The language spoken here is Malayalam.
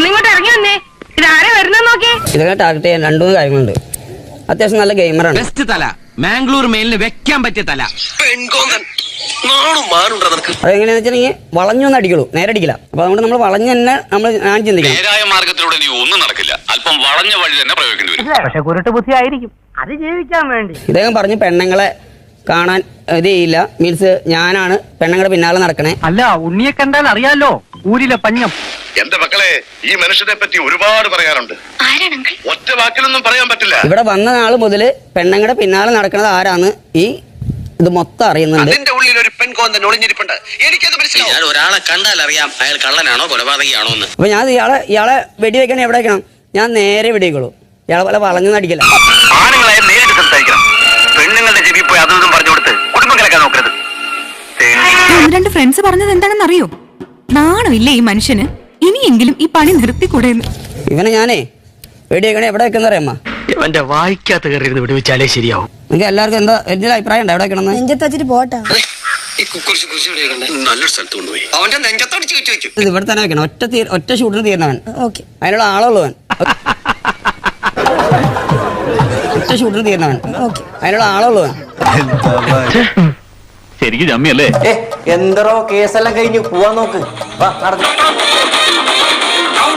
ഒന്നിങ്ങോട്ട് ഇറങ്ങി വന്നേ. ഇതാരെ വരുന്ന നോക്കി. ഇതൊക്കെ ടാർഗറ്റ് ചെയ്യാൻ 2-3 കാര്യങ്ങളുണ്ട്. അത്യാവശ്യം നല്ല ഗെയിമറാണ്. ബെസ്റ്റ് തല, മാംഗ്ലൂർ മെയിലിന് വെക്കാൻ പറ്റിയ തല. അതെങ്ങനെയാന്ന് വെച്ചിട്ടുണ്ടെങ്കിൽ വളഞ്ഞൊന്നും അടിക്കുള്ളൂ, നേരെ അടിക്കില്ല. അപ്പൊ അതുകൊണ്ട് നമ്മൾ വളഞ്ഞ് തന്നെ ഞാൻ ചിന്തിക്കണം. നേരായ മാർഗത്തിലൂടെ നീ ഒന്നും നടക്കില്ല, അല്പം വളഞ്ഞ വഴി തന്നെ പ്രയോഗിക്കേണ്ടി വരും. പക്ഷെ കുരുട്ട് ബുദ്ധി ആയിരിക്കും, അത് ജീവിക്കാൻ വേണ്ടി. ഇദ്ദേഹം പറഞ്ഞു പെണ്ണുങ്ങളെ കാണാൻ ഇത് ചെയ്യില്ല, മീൻസ് ഞാനാണ് പെണ്ണുങ്ങളുടെ പിന്നാലെ നടക്കണേ. അല്ല, ഉണ്ണിയെ കണ്ടാൽ അറിയാലോ ഊരിലെ പഞ്ഞം. എന്റെ മക്കളെ, ഈ മനുഷ്യനെ പറ്റി ഒരുപാട് പറയാനുണ്ട്. ഒറ്റ വാക്കിലൊന്നും പറയാൻ പറ്റില്ല. ഇവിടെ വന്ന നാൾ മുതൽ പെണ്ണുങ്ങളുടെ പിന്നാലെ നടക്കുന്നത് ആരാന്ന് ഇത് മൊത്തം അറിയുന്നുണ്ട്. അതിന്റെ ഉള്ളിൽ ഒരു പെൺകോന്തൻ ഒളിഞ്ഞിരിപ്പുണ്ട്. എനിക്കത് മനസ്സിലാവും. ഞാൻ ഒരാളെ കണ്ടാൽ അറിയാം അയാൾ കള്ളനാണോ കൊലപാതകയാണോ എന്ന്. അപ്പൊ ഞാൻ ഇയാളെ വെടിവെക്കാൻ എവിടെ വെക്കണം? ഞാൻ നേരെ വെടിവെക്കുള്ളൂ. ഇയാളെ പോലെ വളഞ്ഞു നടിക്കില്ല. ആണുങ്ങളെ നേരിട്ട് സംസാരിക്കണം. പെണ്ണുങ്ങളുടെ ചെവി പോയി അതൊന്നും പറഞ്ഞു കൊടുത്ത് കുടുംബം കലക്കാൻ നോക്കരുത്. 2 ഫ്രണ്ട്സ് പറഞ്ഞത് എന്താണെന്ന് അറിയോ? നാണമില്ലേ ഈ മനുഷ്യന്? ഇനിയെങ്കിലും ഈ പണി നിർത്തിക്കൂടെന്ന്. ഇവനെ ഞാനേ വെടിവെക്കണേ എവിടെ വെക്കുന്ന അറിയാമ്മ? എന്റെ വായിക്കാത്ത കയറിയിരുന്ന് വിടുവിച്ചാലേ ശരിയാവും. നിങ്ങൾക്ക് എല്ലാവർക്കും എന്താ എന്തെങ്കിലും അഭിപ്രായം ഉണ്ടോ എവിടെ വെക്കണം? നെഞ്ചത്ത് വെച്ചിട്ട് പോട്ടാ. നല്ലൊരു സ്ഥലത്ത് കൊണ്ടുപോയി അവന്റെ നെഞ്ചത്തടിച്ച് വെച്ച് വെച്ചു. ഇത് ഇവിടെ തന്നെ വെക്കണം. ഒറ്റ ഷൂട്ടിന് തീർന്നവൻ. ഓക്കെ. അതിനുള്ള ആളുള്ളവൻ. ഒറ്റ ഷൂട്ടിന് തീർന്നവൻ. ഓക്കെ. അതിനുള്ള ആളുള്ളവൻ. ശരിക്കും ജമ്മിയല്ലേ? എന്തോ കേസെല്ലാം കഴിഞ്ഞ് പോവാൻ നോക്ക്. വാ നടക്ക്.